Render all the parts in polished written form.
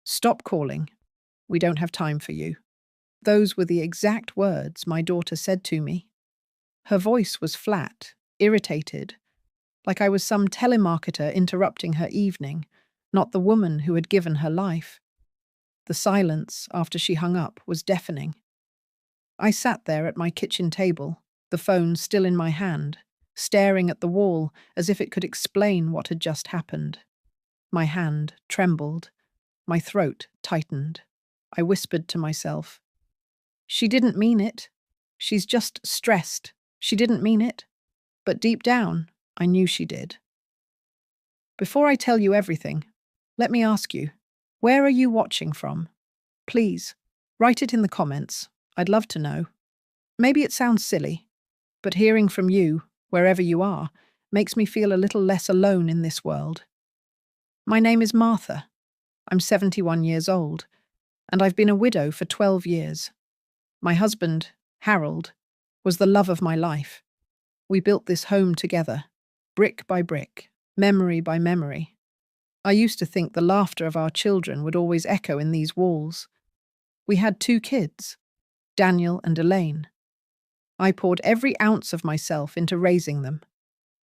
Stop calling. We don't have time for you. Those were the exact words my daughter said to me. Her voice was flat, irritated, like I was some telemarketer interrupting her evening, not the woman who had given her life. The silence after she hung up was deafening. I sat there at my kitchen table, the phone still in my hand, staring at the wall as if it could explain what had just happened. My hand trembled. My throat tightened. I whispered to myself, "She didn't mean it. She's just stressed. She didn't mean it." But deep down, I knew she did. Before I tell you everything, let me ask you, where are you watching from? Please, write it in the comments. I'd love to know. Maybe it sounds silly, but hearing from you, wherever you are, makes me feel a little less alone in this world. My name is Martha. I'm 71 years old, and I've been a widow for 12 years. My husband, Harold, was the love of my life. We built this home together, brick by brick, memory by memory. I used to think the laughter of our children would always echo in these walls. We had 2 kids, Daniel and Elaine. I poured every ounce of myself into raising them.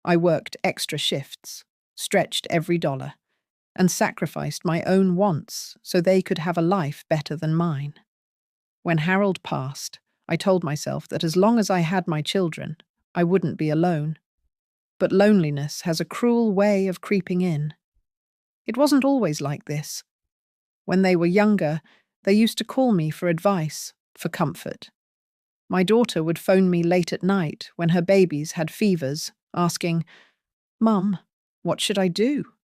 I worked extra shifts, stretched every dollar, and sacrificed my own wants so they could have a life better than mine. When Harold passed, I told myself that as long as I had my children, I wouldn't be alone. But loneliness has a cruel way of creeping in. It wasn't always like this. When they were younger, they used to call me for advice, for comfort. My daughter would phone me late at night when her babies had fevers, asking, "Mum, what should I do?"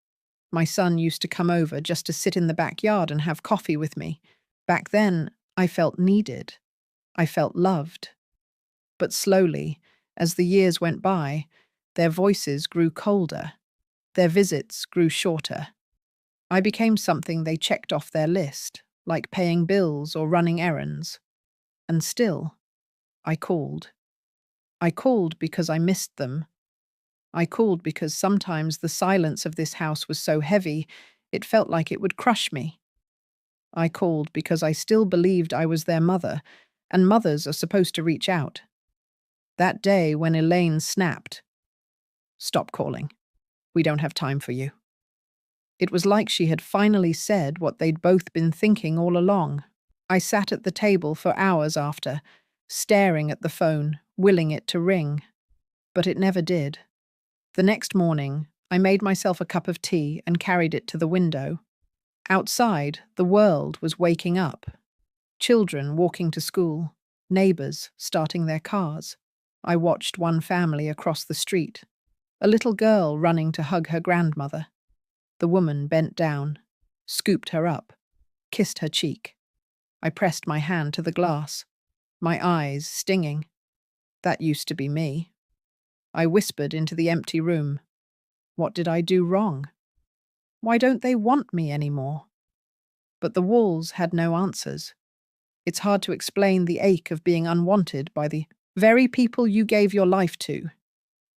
My son used to come over just to sit in the backyard and have coffee with me. Back then, I felt needed. I felt loved. But slowly, as the years went by, their voices grew colder. Their visits grew shorter. I became something they checked off their list, like paying bills or running errands. And still, I called. I called because I missed them. I called because sometimes the silence of this house was so heavy, it felt like it would crush me. I called because I still believed I was their mother, and mothers are supposed to reach out. That day when Elaine snapped, "Stop calling. We don't have time for you." It was like she had finally said what they'd both been thinking all along. I sat at the table for hours after, staring at the phone, willing it to ring. But it never did. The next morning, I made myself a cup of tea and carried it to the window. Outside, the world was waking up. Children walking to school, neighbors starting their cars. I watched one family across the street, a little girl running to hug her grandmother. The woman bent down, scooped her up, kissed her cheek. I pressed my hand to the glass, my eyes stinging. That used to be me. I whispered into the empty room. What did I do wrong? Why don't they want me anymore? But the walls had no answers. It's hard to explain the ache of being unwanted by the very people you gave your life to.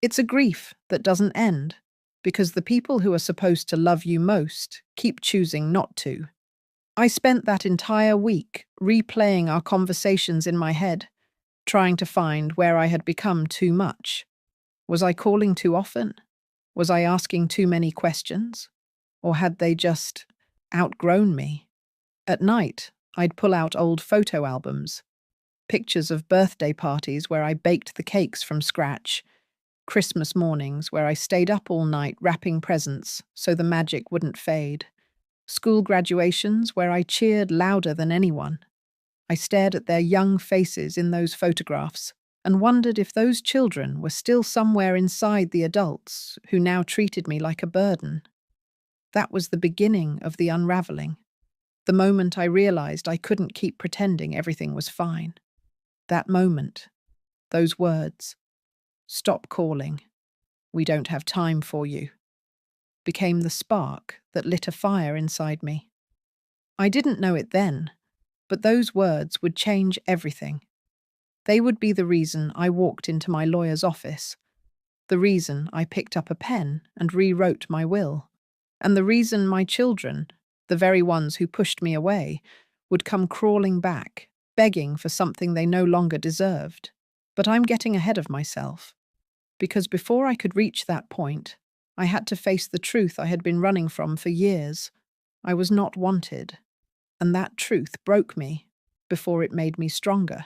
It's a grief that doesn't end, because the people who are supposed to love you most keep choosing not to. I spent that entire week replaying our conversations in my head, trying to find where I had become too much. Was I calling too often? Was I asking too many questions? Or had they just outgrown me? At night, I'd pull out old photo albums, pictures of birthday parties where I baked the cakes from scratch, Christmas mornings where I stayed up all night wrapping presents so the magic wouldn't fade, school graduations where I cheered louder than anyone. I stared at their young faces in those photographs and wondered if those children were still somewhere inside the adults who now treated me like a burden. That was the beginning of the unraveling, the moment I realized I couldn't keep pretending everything was fine. That moment, those words, "Stop calling. We don't have time for you," became the spark that lit a fire inside me. I didn't know it then, but those words would change everything. They would be the reason I walked into my lawyer's office, the reason I picked up a pen and rewrote my will, and the reason my children, The very ones who pushed me away would come crawling back, begging for something they no longer deserved. But I'm getting ahead of myself, because before I could reach that point, I had to face the truth I had been running from for years. I was not wanted, and that truth broke me before it made me stronger.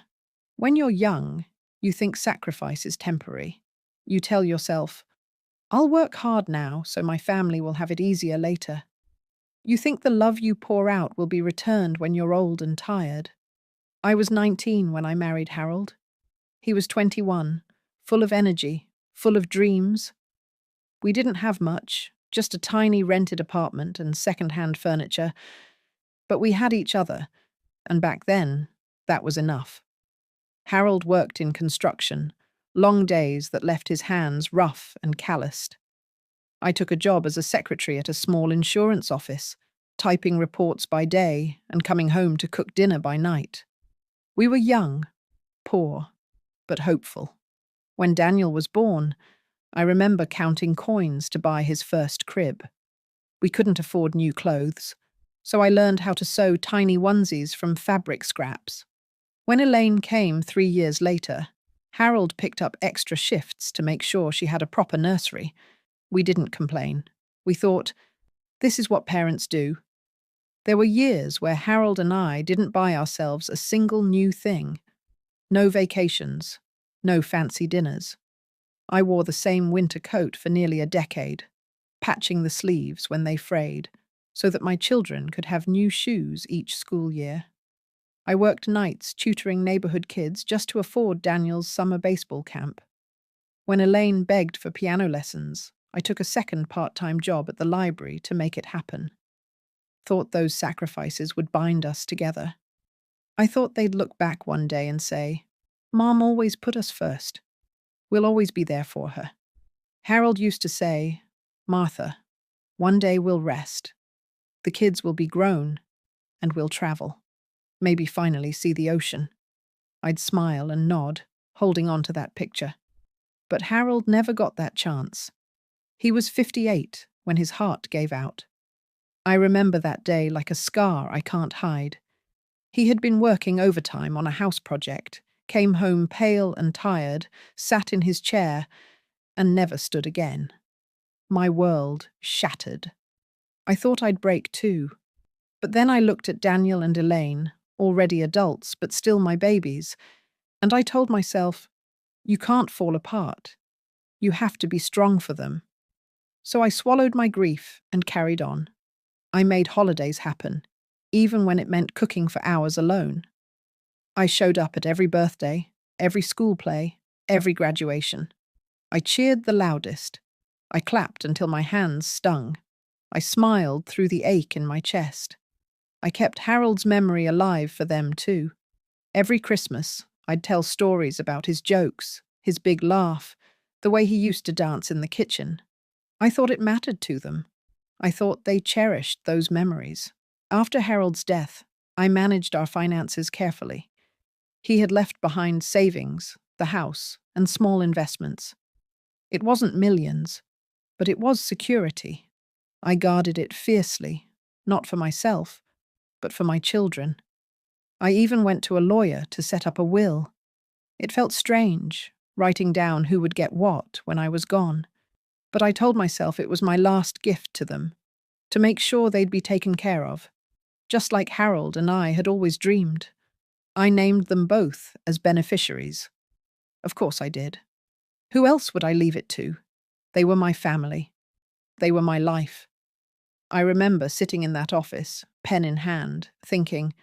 When you're young, you think sacrifice is temporary. You tell yourself, I'll work hard now so my family will have it easier later. You think the love you pour out will be returned when you're old and tired. I was 19 when I married Harold. He was 21, full of energy, full of dreams. We didn't have much, just a tiny rented apartment and second-hand furniture, but we had each other, and back then, that was enough. Harold worked in construction, long days that left his hands rough and calloused. I took a job as a secretary at a small insurance office, typing reports by day and coming home to cook dinner by night. We were young, poor, but hopeful. When Daniel was born, I remember counting coins to buy his first crib. We couldn't afford new clothes, so I learned how to sew tiny onesies from fabric scraps. When Elaine came 3 years later, Harold picked up extra shifts to make sure she had a proper nursery. We didn't complain. We thought, this is what parents do. There were years where Harold and I didn't buy ourselves a single new thing. No vacations, no fancy dinners. I wore the same winter coat for nearly a decade, patching the sleeves when they frayed, so that my children could have new shoes each school year. I worked nights tutoring neighborhood kids just to afford Daniel's summer baseball camp. When Elaine begged for piano lessons, I took a second part-time job at the library to make it happen. Thought those sacrifices would bind us together. I thought they'd look back one day and say, Mom always put us first. We'll always be there for her. Harold used to say, Martha, one day we'll rest. The kids will be grown, and we'll travel. Maybe finally see the ocean. I'd smile and nod, holding on to that picture. But Harold never got that chance. He was 58 when his heart gave out. I remember that day like a scar I can't hide. He had been working overtime on a house project, came home pale and tired, sat in his chair, and never stood again. My world shattered. I thought I'd break too. But then I looked at Daniel and Elaine, already adults but still my babies, and I told myself, you can't fall apart. You have to be strong for them. So I swallowed my grief and carried on. I made holidays happen, even when it meant cooking for hours alone. I showed up at every birthday, every school play, every graduation. I cheered the loudest. I clapped until my hands stung. I smiled through the ache in my chest. I kept Harold's memory alive for them too. Every Christmas, I'd tell stories about his jokes, his big laugh, the way he used to dance in the kitchen. I thought it mattered to them. I thought they cherished those memories. After Harold's death, I managed our finances carefully. He had left behind savings, the house, and small investments. It wasn't millions, but it was security. I guarded it fiercely, not for myself, but for my children. I even went to a lawyer to set up a will. It felt strange, writing down who would get what when I was gone. But I told myself it was my last gift to them, to make sure they'd be taken care of, just like Harold and I had always dreamed. I named them both as beneficiaries. Of course I did. Who else would I leave it to? They were my family. They were my life. I remember sitting in that office, pen in hand, thinking,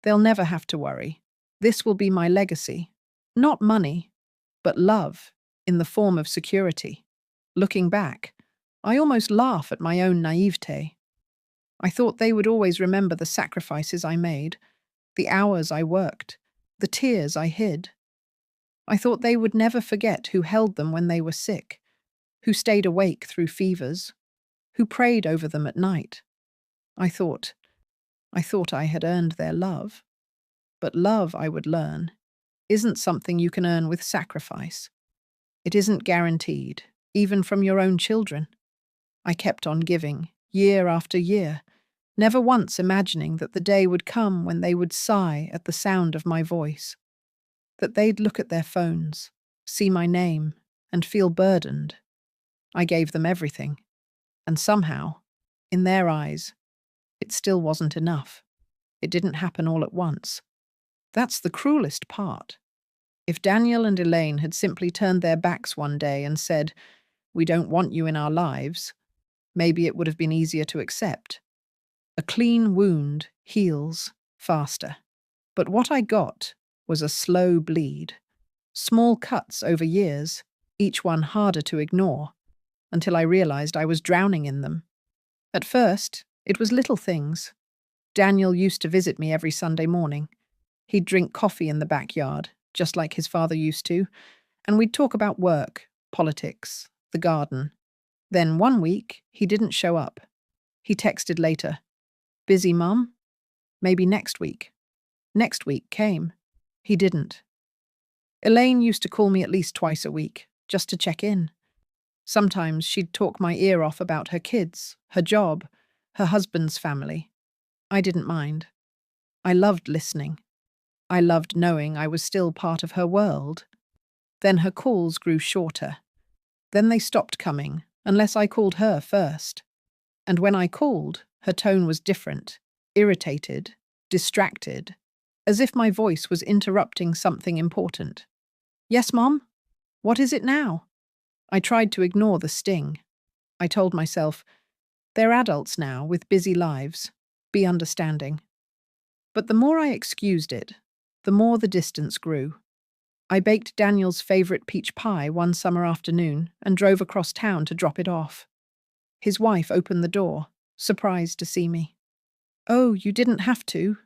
they'll never have to worry. This will be my legacy. Not money, but love, in the form of security. Looking back, I almost laugh at my own naivete. I thought they would always remember the sacrifices I made, the hours I worked, the tears I hid. I thought they would never forget who held them when they were sick, who stayed awake through fevers, who prayed over them at night. I thought I had earned their love. But love, I would learn, isn't something you can earn with sacrifice. It isn't guaranteed, even from your own children. I kept on giving, year after year, never once imagining that the day would come when they would sigh at the sound of my voice, that they'd look at their phones, see my name, and feel burdened. I gave them everything, and somehow, in their eyes, it still wasn't enough. It didn't happen all at once. That's the cruelest part. If Daniel and Elaine had simply turned their backs one day and said, "We don't want you in our lives," maybe it would have been easier to accept. A clean wound heals faster. But what I got was a slow bleed. Small cuts over years, each one harder to ignore, until I realized I was drowning in them. At first, it was little things. Daniel used to visit me every Sunday morning. He'd drink coffee in the backyard, just like his father used to, and we'd talk about work, politics, the garden. Then one week, he didn't show up. He texted later, "Busy, Mum? Maybe next week." Next week came. He didn't. Elaine used to call me at least twice a week, just to check in. Sometimes she'd talk my ear off about her kids, her job, her husband's family. I didn't mind. I loved listening. I loved knowing I was still part of her world. Then her calls grew shorter. Then they stopped coming, unless I called her first. And when I called, her tone was different, irritated, distracted, as if my voice was interrupting something important. "Yes, Mom? What is it now?" I tried to ignore the sting. I told myself, they're adults now with busy lives. Be understanding. But the more I excused it, the more the distance grew. I baked Daniel's favorite peach pie one summer afternoon and drove across town to drop it off. His wife opened the door, surprised to see me. "Oh, you didn't have to,"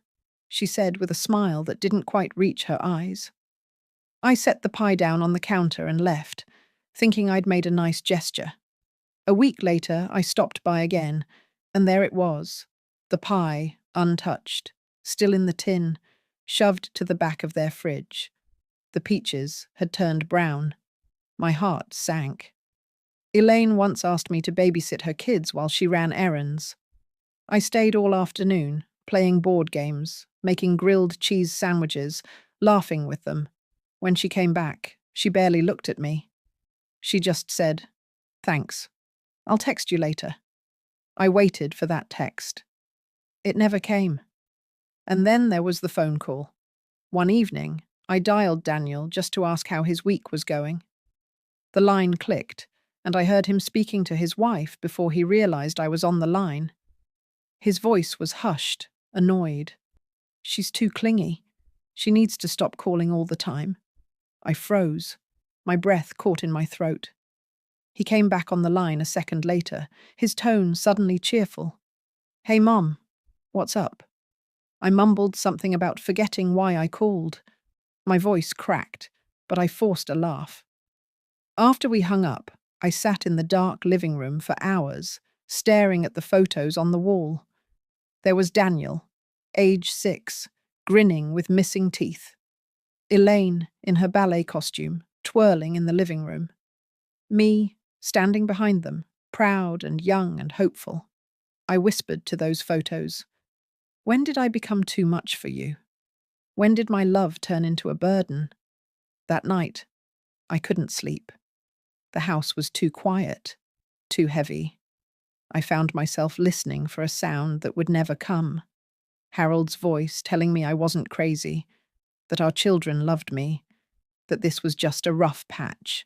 she said with a smile that didn't quite reach her eyes. I set the pie down on the counter and left, thinking I'd made a nice gesture. A week later, I stopped by again, and there it was, the pie, untouched, still in the tin, shoved to the back of their fridge. The peaches had turned brown. My heart sank. Elaine once asked me to babysit her kids while she ran errands. I stayed all afternoon, playing board games, making grilled cheese sandwiches, laughing with them. When she came back, she barely looked at me. She just said, "Thanks. I'll text you later." I waited for that text. It never came. And then there was the phone call. One evening, I dialed Daniel just to ask how his week was going. The line clicked, and I heard him speaking to his wife before he realized I was on the line. His voice was hushed, annoyed. "She's too clingy. She needs to stop calling all the time." I froze. My breath caught in my throat. He came back on the line a second later, his tone suddenly cheerful. "Hey, Mom, what's up?" I mumbled something about forgetting why I called. My voice cracked, but I forced a laugh. After we hung up, I sat in the dark living room for hours, staring at the photos on the wall. There was Daniel, age 6, grinning with missing teeth. Elaine, in her ballet costume, twirling in the living room. Me, standing behind them, proud and young and hopeful. I whispered to those photos, "When did I become too much for you? When did my love turn into a burden?" That night, I couldn't sleep. The house was too quiet, too heavy. I found myself listening for a sound that would never come. Harold's voice telling me I wasn't crazy, that our children loved me, that this was just a rough patch.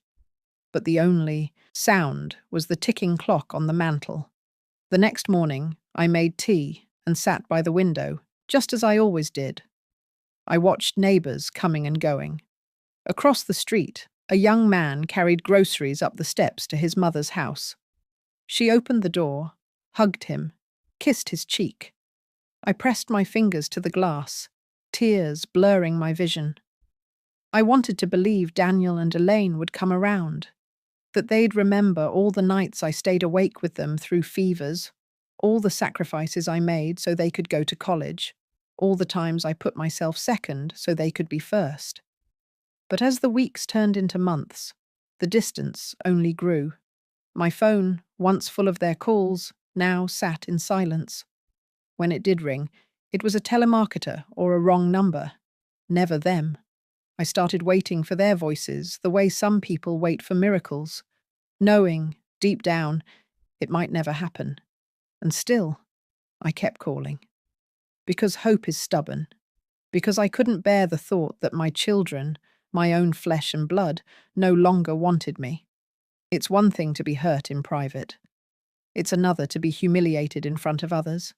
But the only sound was the ticking clock on the mantel. The next morning, I made tea and sat by the window, just as I always did. I watched neighbors coming and going. Across the street, a young man carried groceries up the steps to his mother's house. She opened the door, hugged him, kissed his cheek. I pressed my fingers to the glass, tears blurring my vision. I wanted to believe Daniel and Elaine would come around, that they'd remember all the nights I stayed awake with them through fevers, all the sacrifices I made so they could go to college, all the times I put myself second so they could be first. But as the weeks turned into months, the distance only grew. My phone, once full of their calls, now sat in silence. When it did ring, it was a telemarketer or a wrong number. Never them. I started waiting for their voices, the way some people wait for miracles, knowing, deep down, it might never happen. And still, I kept calling. Because hope is stubborn. Because I couldn't bear the thought that my children, my own flesh and blood, no longer wanted me. It's one thing to be hurt in private. It's another to be humiliated in front of others.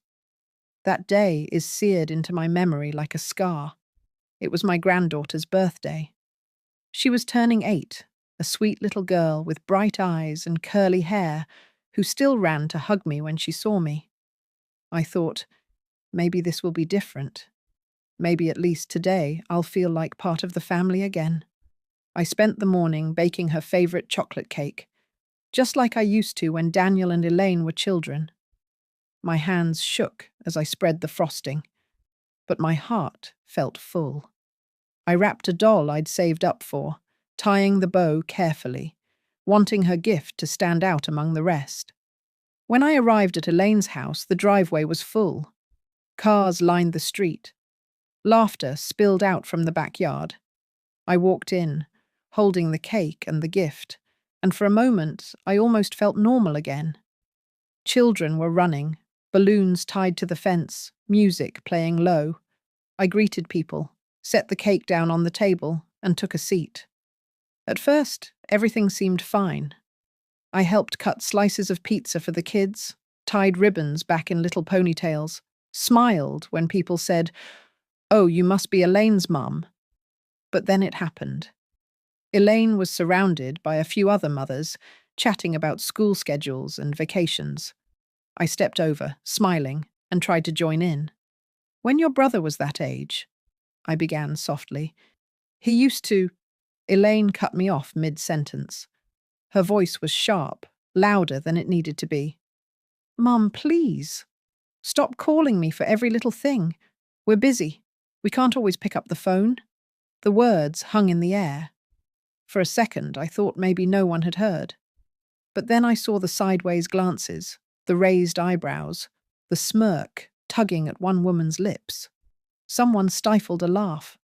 That day is seared into my memory like a scar. It was my granddaughter's birthday. She was turning 8, a sweet little girl with bright eyes and curly hair who still ran to hug me when she saw me. I thought, maybe this will be different. Maybe at least today I'll feel like part of the family again. I spent the morning baking her favorite chocolate cake, just like I used to when Daniel and Elaine were children. My hands shook as I spread the frosting, but my heart felt full. I wrapped a doll I'd saved up for, tying the bow carefully, wanting her gift to stand out among the rest. When I arrived at Elaine's house, the driveway was full. Cars lined the street. Laughter spilled out from the backyard. I walked in, holding the cake and the gift, and for a moment I almost felt normal again. Children were running, balloons tied to the fence, music playing low. I greeted people, set the cake down on the table, and took a seat. At first, everything seemed fine. I helped cut slices of pizza for the kids, tied ribbons back in little ponytails, smiled when people said, "Oh, you must be Elaine's mum." But then it happened. Elaine was surrounded by a few other mothers, chatting about school schedules and vacations. I stepped over, smiling, and tried to join in. "When your brother was that age," I began softly, "he used to—" Elaine cut me off mid-sentence. Her voice was sharp, louder than it needed to be. "Mum, please. Stop calling me for every little thing. We're busy. We can't always pick up the phone." The words hung in the air. For a second, I thought maybe no one had heard. But then I saw the sideways glances, the raised eyebrows, the smirk tugging at one woman's lips. Someone stifled a laugh.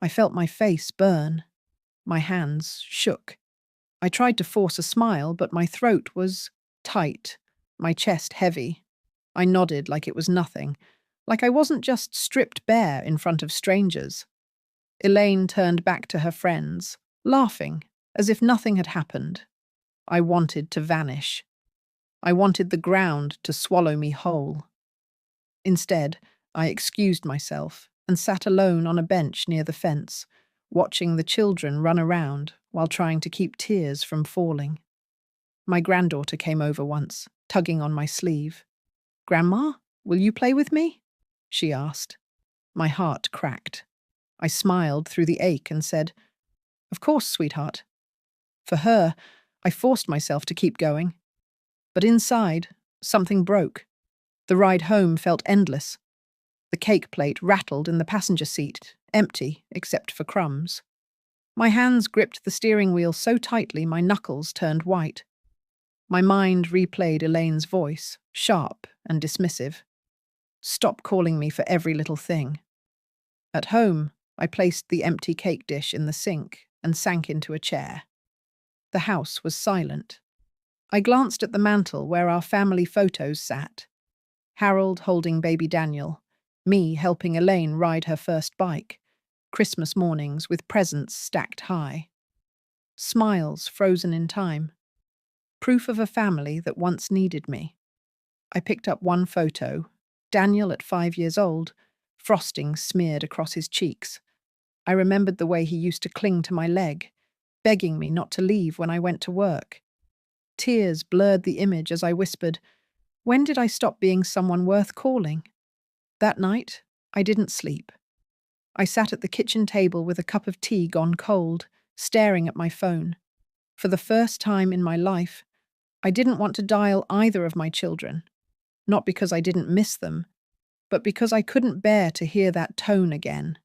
I felt my face burn. My hands shook. I tried to force a smile, but my throat was tight, my chest heavy. I nodded like it was nothing, like I wasn't just stripped bare in front of strangers. Elaine turned back to her friends, laughing, as if nothing had happened. I wanted to vanish. I wanted the ground to swallow me whole. Instead, I excused myself and sat alone on a bench near the fence, watching the children run around while trying to keep tears from falling. My granddaughter came over once, tugging on my sleeve. "Grandma, will you play with me?" she asked. My heart cracked. I smiled through the ache and said, "Of course, sweetheart." For her, I forced myself to keep going. But inside, something broke. The ride home felt endless. The cake plate rattled in the passenger seat, empty except for crumbs. My hands gripped the steering wheel so tightly my knuckles turned white. My mind replayed Elaine's voice, sharp and dismissive. "Stop calling me for every little thing." At home, I placed the empty cake dish in the sink and sank into a chair. The house was silent. I glanced at the mantel where our family photos sat. Harold holding baby Daniel, me helping Elaine ride her first bike, Christmas mornings with presents stacked high. Smiles frozen in time. Proof of a family that once needed me. I picked up one photo, Daniel at 5 years old, frosting smeared across his cheeks. I remembered the way he used to cling to my leg, begging me not to leave when I went to work. Tears blurred the image as I whispered, "When did I stop being someone worth calling?" That night, I didn't sleep. I sat at the kitchen table with a cup of tea gone cold, staring at my phone. For the first time in my life, I didn't want to dial either of my children. Not because I didn't miss them, but because I couldn't bear to hear that tone again.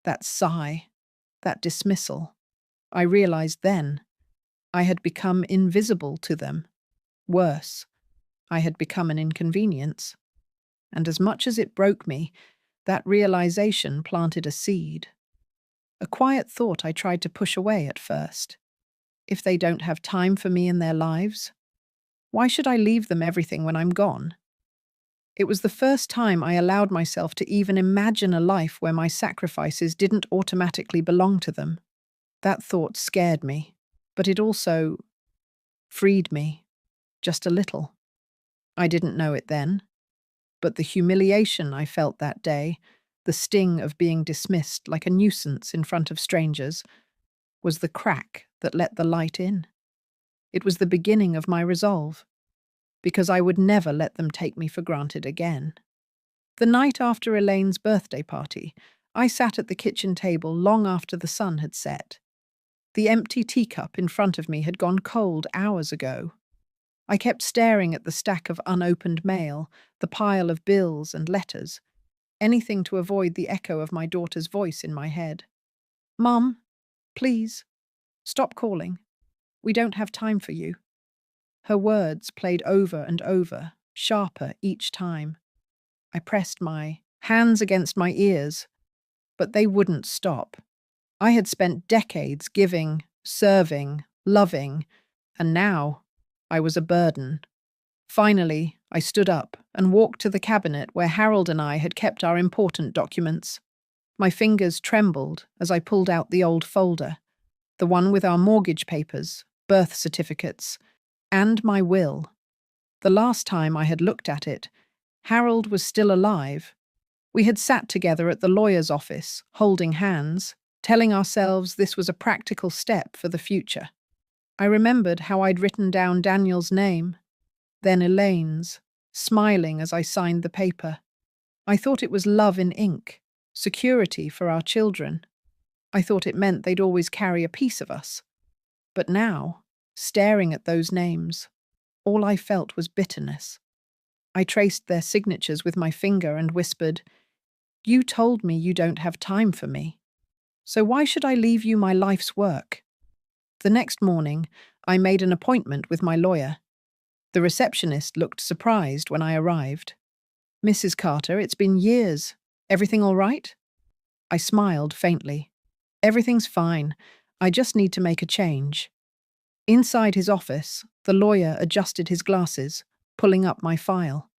That sigh, that dismissal. I realized then, I had become invisible to them. Worse, I had become an inconvenience. and as much as it broke me, that realization planted a seed. A quiet thought I tried to push away at first. If they don't have time for me in their lives, why should I leave them everything when I'm gone? It was the first time I allowed myself to even imagine a life where my sacrifices didn't automatically belong to them. That thought scared me, but it also freed me, just a little. I didn't know it then, but the humiliation I felt that day, the sting of being dismissed like a nuisance in front of strangers, was the crack that let the light in. It was the beginning of my resolve, because I would never let them take me for granted again. The night after Elaine's birthday party, I sat at the kitchen table long after the sun had set. The empty teacup in front of me had gone cold hours ago. I kept staring at the stack of unopened mail, the pile of bills and letters, anything to avoid the echo of my daughter's voice in my head. "Mum, please, stop calling. We don't have time for you." Her words played over and over, sharper each time. I pressed my hands against my ears, but they wouldn't stop. I had spent decades giving, serving, loving, and now I was a burden. Finally, I stood up and walked to the cabinet where Harold and I had kept our important documents. My fingers trembled as I pulled out the old folder, the one with our mortgage papers, birth certificates, and my will. The last time I had looked at it, Harold was still alive. We had sat together at the lawyer's office, holding hands, telling ourselves this was a practical step for the future. I remembered how I'd written down Daniel's name, then Elaine's, smiling as I signed the paper. I thought it was love in ink, security for our children. I thought it meant they'd always carry a piece of us. But now, staring at those names, all I felt was bitterness. I traced their signatures with my finger and whispered, "You told me you don't have time for me. So why should I leave you my life's work?" The next morning, I made an appointment with my lawyer. The receptionist looked surprised when I arrived. "Mrs. Carter, it's been years. Everything all right?" I smiled faintly. "Everything's fine. I just need to make a change." Inside his office, the lawyer adjusted his glasses, pulling up my file.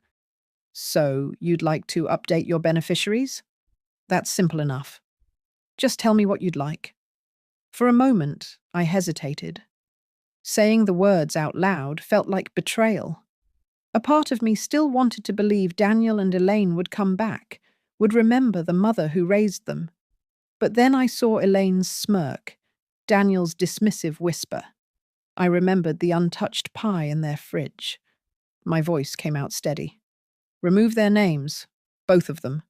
"So, you'd like to update your beneficiaries? That's simple enough. Just tell me what you'd like." For a moment, I hesitated. Saying the words out loud felt like betrayal. A part of me still wanted to believe Daniel and Elaine would come back, would remember the mother who raised them. But then I saw Elaine's smirk, Daniel's dismissive whisper. I remembered the untouched pie in their fridge. My voice came out steady. "Remove their names, both of them."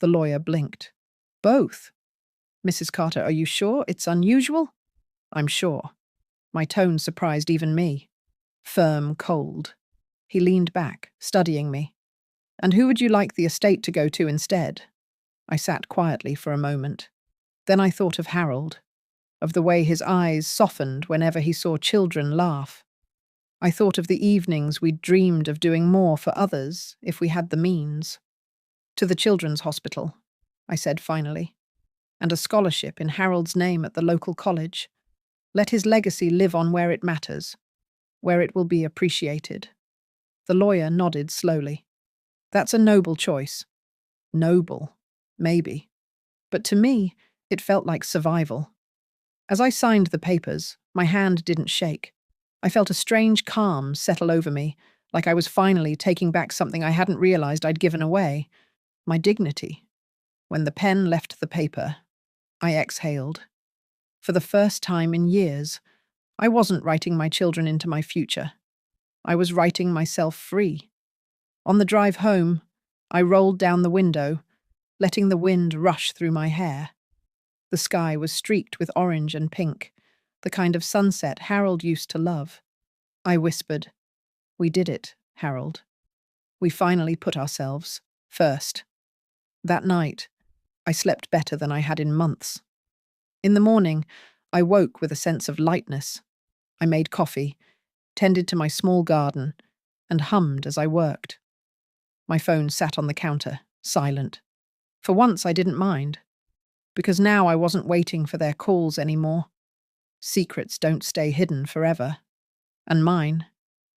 The lawyer blinked. "Both? Mrs. Carter, are you sure? It's unusual?" "I'm sure." My tone surprised even me. Firm, cold. He leaned back, studying me. "And who would you like the estate to go to instead?" I sat quietly for a moment. Then I thought of Harold, of the way his eyes softened whenever he saw children laugh. I thought of the evenings we'd dreamed of doing more for others if we had the means. "To the children's hospital," I said finally, "and a scholarship in Harold's name at the local college. Let his legacy live on where it matters, where it will be appreciated." The lawyer nodded slowly. "That's a noble choice." Noble, maybe. But to me, it felt like survival. As I signed the papers, my hand didn't shake. I felt a strange calm settle over me, like I was finally taking back something I hadn't realized I'd given away. My dignity. When the pen left the paper, I exhaled. For the first time in years, I wasn't writing my children into my future. I was writing myself free. On the drive home, I rolled down the window, letting the wind rush through my hair. The sky was streaked with orange and pink, the kind of sunset Harold used to love. I whispered, "We did it, Harold. We finally put ourselves first." That night, I slept better than I had in months. In the morning, I woke with a sense of lightness. I made coffee, tended to my small garden, and hummed as I worked. My phone sat on the counter, silent. For once, I didn't mind, because now I wasn't waiting for their calls anymore. Secrets don't stay hidden forever. And mine,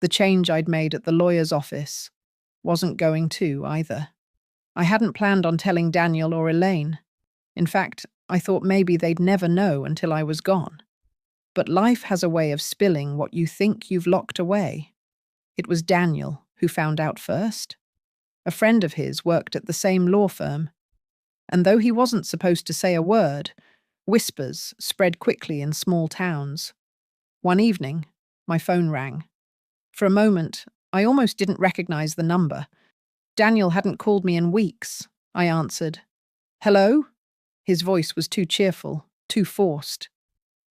the change I'd made at the lawyer's office, wasn't going to either. I hadn't planned on telling Daniel or Elaine. In fact, I thought maybe they'd never know until I was gone. But life has a way of spilling what you think you've locked away. It was Daniel who found out first. A friend of his worked at the same law firm, and though he wasn't supposed to say a word, whispers spread quickly in small towns. One evening, my phone rang. For a moment, I almost didn't recognize the number. Daniel hadn't called me in weeks. I answered. "Hello?" His voice was too cheerful, too forced.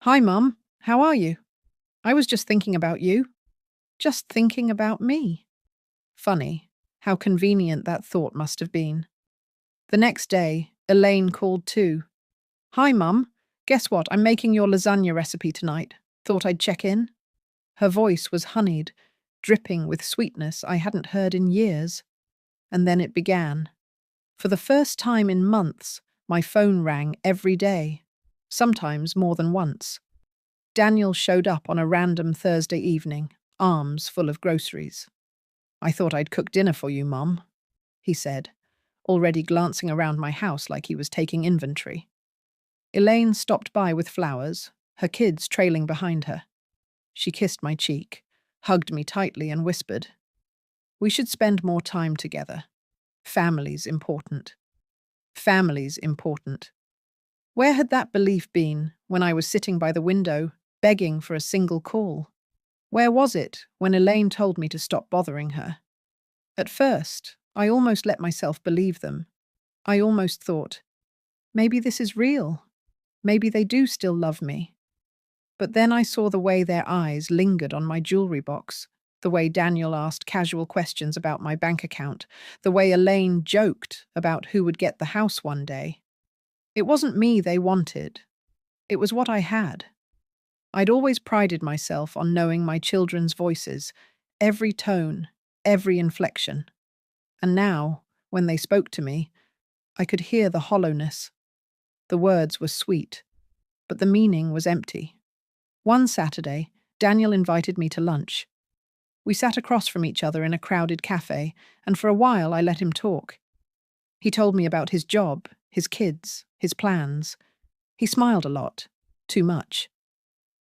"Hi, Mum. How are you? I was just thinking about you. Just thinking about me." Funny how convenient that thought must have been. The next day, Elaine called too. "Hi, Mum. Guess what? I'm making your lasagna recipe tonight. Thought I'd check in." Her voice was honeyed, dripping with sweetness I hadn't heard in years. And then it began. For the first time in months, my phone rang every day, sometimes more than once. Daniel showed up on a random Thursday evening, arms full of groceries. "I thought I'd cook dinner for you, Mum," he said, already glancing around my house like he was taking inventory. Elaine stopped by with flowers, her kids trailing behind her. She kissed my cheek, hugged me tightly and whispered, "We should spend more time together. Family's important. Family's important." Where had that belief been when I was sitting by the window, begging for a single call? Where was it when Elaine told me to stop bothering her? At first, I almost let myself believe them. I almost thought, maybe this is real. Maybe they do still love me. But then I saw the way their eyes lingered on my jewelry box, the way Daniel asked casual questions about my bank account, the way Elaine joked about who would get the house one day. It wasn't me they wanted. It was what I had. I'd always prided myself on knowing my children's voices, every tone, every inflection. And now, when they spoke to me, I could hear the hollowness. The words were sweet, but the meaning was empty. One Saturday, Daniel invited me to lunch. We sat across from each other in a crowded cafe, and for a while I let him talk. He told me about his job, his kids, his plans. He smiled a lot, too much.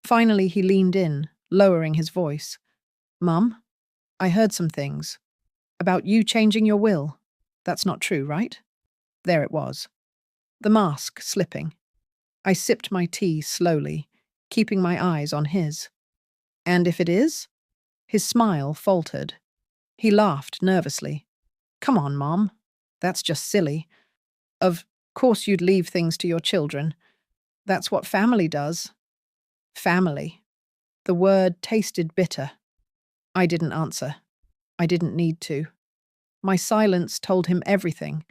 Finally, he leaned in, lowering his voice. "Mum, I heard some things. About you changing your will. That's not true, right?" There it was. The mask slipping. I sipped my tea slowly, keeping my eyes on his. "And if it is?" His smile faltered. He laughed nervously. "Come on, Mom. That's just silly. Of course you'd leave things to your children. That's what family does." Family. The word tasted bitter. I didn't answer. I didn't need to. My silence told him everything.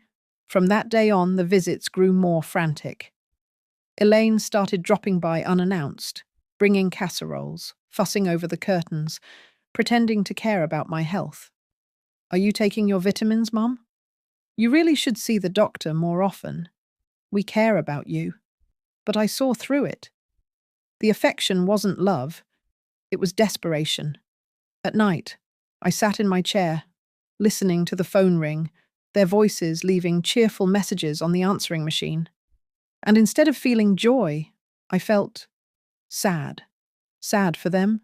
From that day on, the visits grew more frantic. Elaine started dropping by unannounced, bringing casseroles, fussing over the curtains, pretending to care about my health. "Are you taking your vitamins, Mum? You really should see the doctor more often. We care about you." But I saw through it. The affection wasn't love. It was desperation. At night, I sat in my chair, listening to the phone ring, their voices leaving cheerful messages on the answering machine. And instead of feeling joy, I felt sad. Sad for them,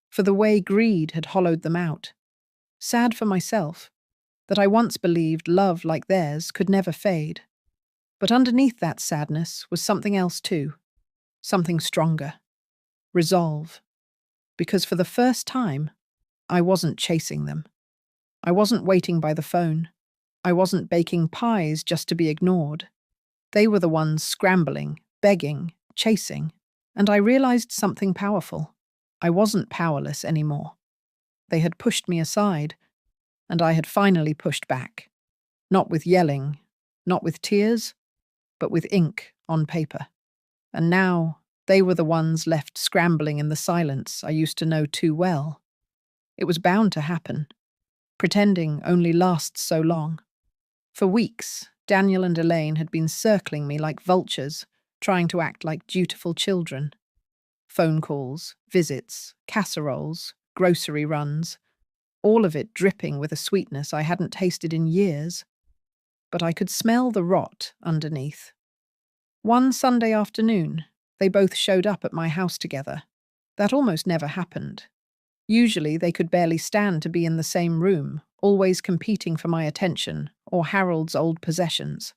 for the way greed had hollowed them out. Sad for myself, that I once believed love like theirs could never fade. But underneath that sadness was something else too, something stronger. Resolve. Because for the first time, I wasn't chasing them. I wasn't waiting by the phone. I wasn't baking pies just to be ignored. They were the ones scrambling, begging, chasing, and I realized something powerful. I wasn't powerless anymore. They had pushed me aside, and I had finally pushed back. Not with yelling, not with tears, but with ink on paper. And now they were the ones left scrambling in the silence I used to know too well. It was bound to happen. Pretending only lasts so long. For weeks, Daniel and Elaine had been circling me like vultures, trying to act like dutiful children. Phone calls, visits, casseroles, grocery runs, all of it dripping with a sweetness I hadn't tasted in years. But I could smell the rot underneath. One Sunday afternoon, they both showed up at my house together. That almost never happened. Usually they could barely stand to be in the same room, always competing for my attention or Harold's old possessions.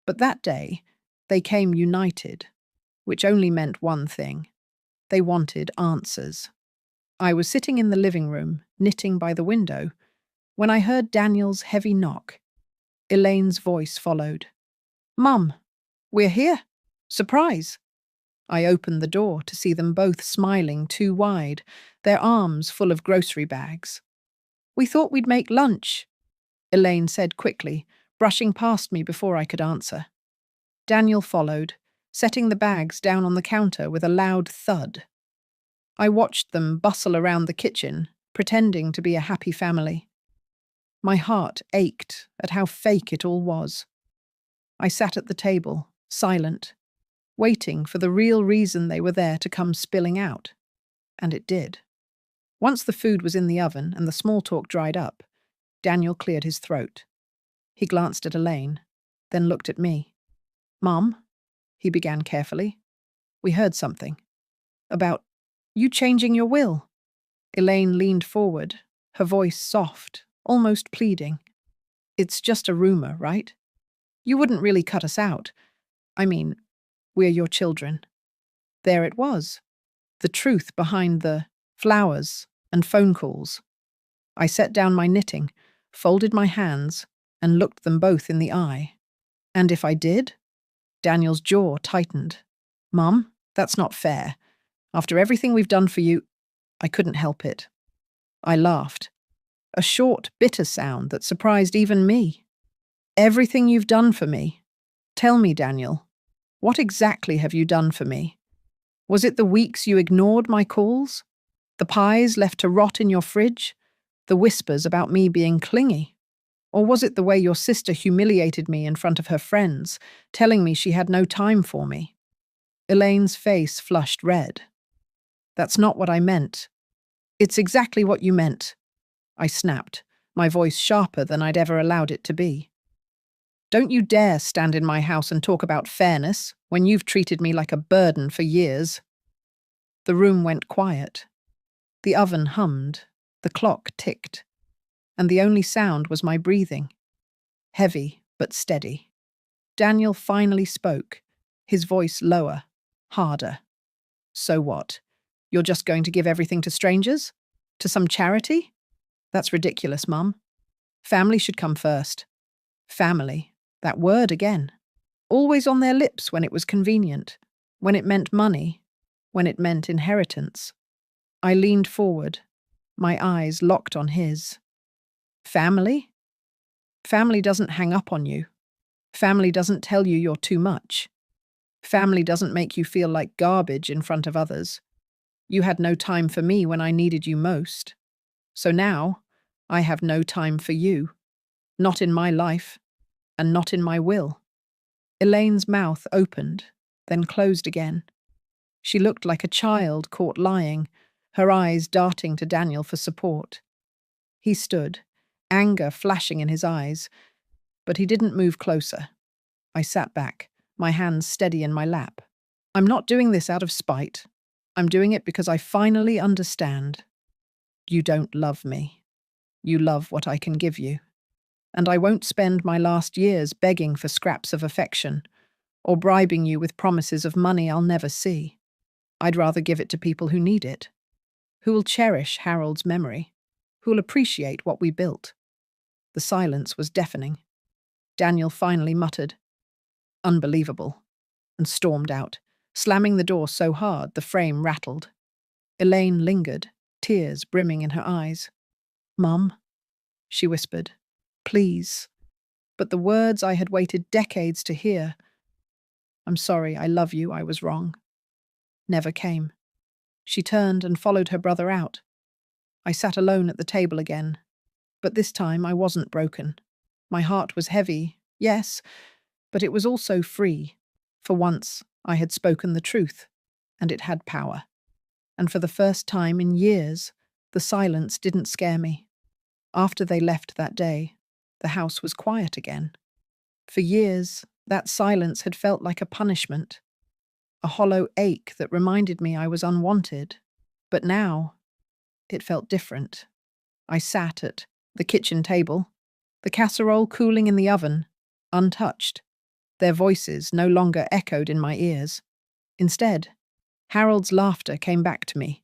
But that day, they came united, which only meant one thing. They wanted answers. I was sitting in the living room, knitting by the window, when I heard Daniel's heavy knock. Elaine's voice followed. "Mum, we're here. Surprise." I opened the door to see them both smiling too wide, their arms full of grocery bags. "We thought we'd make lunch," Elaine said quickly, brushing past me before I could answer. Daniel followed, setting the bags down on the counter with a loud thud. I watched them bustle around the kitchen, pretending to be a happy family. My heart ached at how fake it all was. I sat at the table, silent, waiting for the real reason they were there to come spilling out. And it did. Once the food was in the oven and the small talk dried up, Daniel cleared his throat. He glanced at Elaine, then looked at me. "Mum," he began carefully, "we heard something. About you changing your will." Elaine leaned forward, her voice soft, almost pleading. "It's just a rumor, right? You wouldn't really cut us out. I mean, we're your children." There it was, the truth behind the flowers and phone calls. I set down my knitting, folded my hands, and looked them both in the eye. "And if I did?" Daniel's jaw tightened. "Mum, that's not fair. After everything we've done for you—" I couldn't help it. I laughed. A short, bitter sound that surprised even me. "Everything you've done for me. Tell me, Daniel, what exactly have you done for me? Was it the weeks you ignored my calls? The pies left to rot in your fridge? The whispers about me being clingy? Or was it the way your sister humiliated me in front of her friends, telling me she had no time for me?" Elaine's face flushed red. "That's not what I meant." "It's exactly what you meant," I snapped, my voice sharper than I'd ever allowed it to be. "Don't you dare stand in my house and talk about fairness when you've treated me like a burden for years." The room went quiet. The oven hummed, the clock ticked, and the only sound was my breathing, heavy but steady. Daniel finally spoke, his voice lower, harder. "So what? You're just going to give everything to strangers? To some charity? That's ridiculous, Mum. Family should come first." Family, that word again. Always on their lips when it was convenient, when it meant money, when it meant inheritance. I leaned forward, my eyes locked on his. "Family? Family doesn't hang up on you. Family doesn't tell you you're too much. Family doesn't make you feel like garbage in front of others. You had no time for me when I needed you most. So now, I have no time for you. Not in my life, and not in my will." Elaine's mouth opened, then closed again. She looked like a child caught lying, her eyes darting to Daniel for support. He stood, anger flashing in his eyes, but he didn't move closer. I sat back, my hands steady in my lap. "I'm not doing this out of spite. I'm doing it because I finally understand. You don't love me. You love what I can give you. And I won't spend my last years begging for scraps of affection or bribing you with promises of money I'll never see. I'd rather give it to people who need it, who will cherish Harold's memory, who will appreciate what we built." The silence was deafening. Daniel finally muttered, "Unbelievable," and stormed out, slamming the door so hard the frame rattled. Elaine lingered, tears brimming in her eyes. "Mum," she whispered, "please." But the words I had waited decades to hear, "I'm sorry, I love you, I was wrong," never came. She turned and followed her brother out. I sat alone at the table again, But this time I wasn't broken. My heart was heavy, yes, but it was also free. For once, I had spoken the truth, and it had power. And for the first time in years, the silence didn't scare me. After they left that day, the house was quiet again. For years, that silence had felt like a punishment, a hollow ache that reminded me I was unwanted. But now, it felt different. I sat at the kitchen table, the casserole cooling in the oven, untouched. Their voices no longer echoed in my ears. Instead, Harold's laughter came back to me,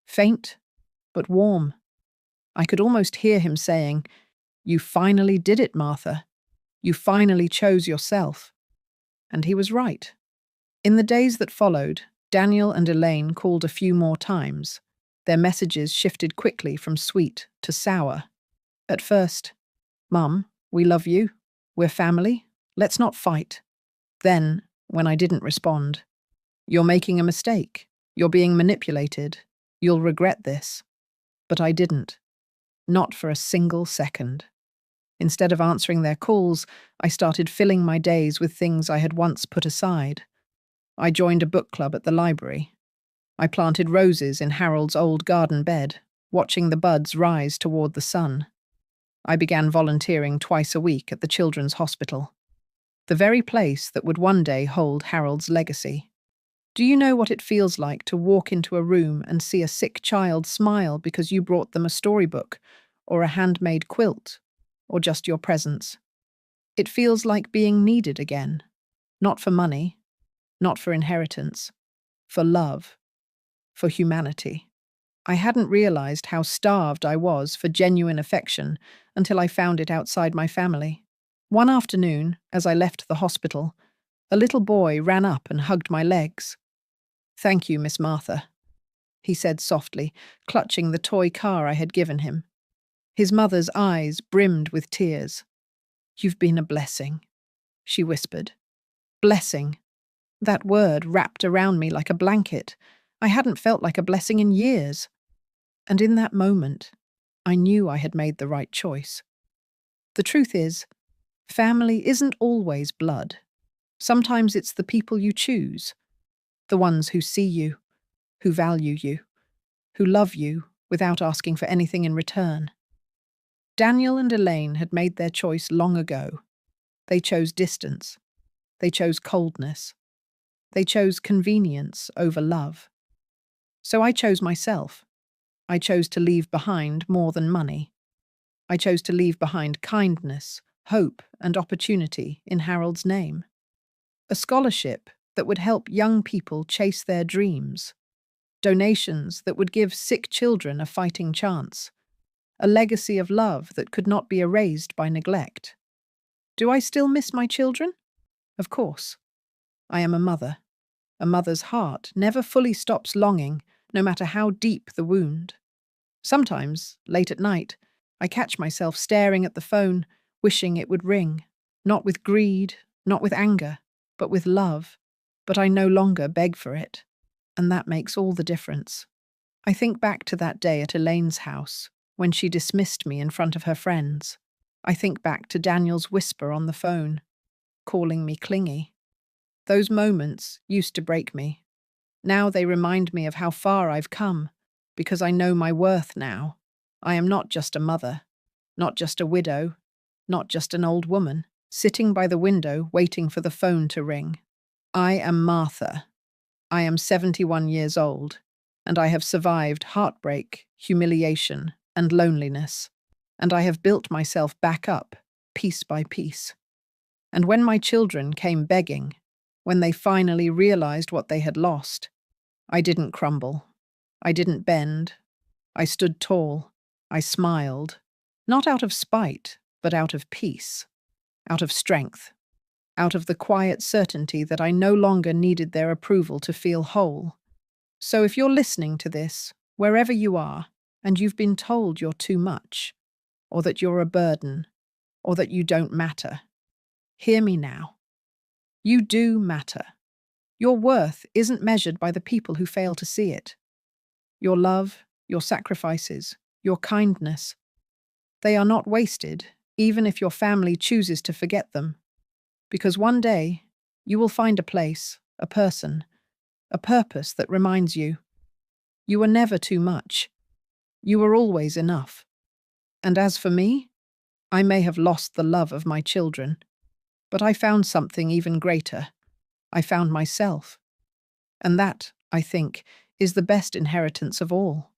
faint but warm. I could almost hear him saying, "You finally did it, Martha. You finally chose yourself." And he was right. In the days that followed, Daniel and Elaine called a few more times. Their messages shifted quickly from sweet to sour. At first, "Mum, we love you. We're family. Let's not fight." Then, when I didn't respond, "You're making a mistake. You're being manipulated. You'll regret this." But I didn't. Not for a single second. Instead of answering their calls, I started filling my days with things I had once put aside. I joined a book club at the library. I planted roses in Harold's old garden bed, watching the buds rise toward the sun. I began volunteering twice a week at the children's hospital, the very place that would one day hold Harold's legacy. Do you know what it feels like to walk into a room and see a sick child smile because you brought them a storybook, or a handmade quilt, or just your presence? It feels like being needed again, not for money, not for inheritance, for love, for humanity. I hadn't realized how starved I was for genuine affection until I found it outside my family. One afternoon, as I left the hospital, a little boy ran up and hugged my legs. "Thank you, Miss Martha," he said softly, clutching the toy car I had given him. His mother's eyes brimmed with tears. "You've been a blessing," she whispered. Blessing. That word wrapped around me like a blanket. I hadn't felt like a blessing in years. And in that moment, I knew I had made the right choice. The truth is, family isn't always blood. Sometimes it's the people you choose, the ones who see you, who value you, who love you without asking for anything in return. Daniel and Elaine had made their choice long ago. They chose distance. They chose coldness. They chose convenience over love. So I chose myself. I chose to leave behind more than money. I chose to leave behind kindness, hope, and opportunity in Harold's name. A scholarship that would help young people chase their dreams. Donations that would give sick children a fighting chance. A legacy of love that could not be erased by neglect. Do I still miss my children? Of course. I am a mother. A mother's heart never fully stops longing, no matter how deep the wound. Sometimes, late at night, I catch myself staring at the phone, wishing it would ring. Not with greed, not with anger, but with love. But I no longer beg for it. And that makes all the difference. I think back to that day at Elaine's house, when she dismissed me in front of her friends. I think back to Daniel's whisper on the phone, calling me clingy. Those moments used to break me. Now they remind me of how far I've come, because I know my worth now. I am not just a mother, not just a widow, not just an old woman, sitting by the window waiting for the phone to ring. I am Martha. I am 71 years old, and I have survived heartbreak, humiliation, and loneliness, and I have built myself back up, piece by piece. And when my children came begging, when they finally realized what they had lost, I didn't crumble. I didn't bend. I stood tall. I smiled, not out of spite, but out of peace, out of strength, out of the quiet certainty that I no longer needed their approval to feel whole. So if you're listening to this, wherever you are, and you've been told you're too much, or that you're a burden, or that you don't matter, hear me now. You do matter. Your worth isn't measured by the people who fail to see it. Your love, your sacrifices, your kindness, They are not wasted, even if your family chooses to forget them. Because one day, you will find a place, a person, a purpose that reminds you. You were never too much. You were always enough. And as for me, I may have lost the love of my children, but I found something even greater. I found myself. And that, I think, is the best inheritance of all.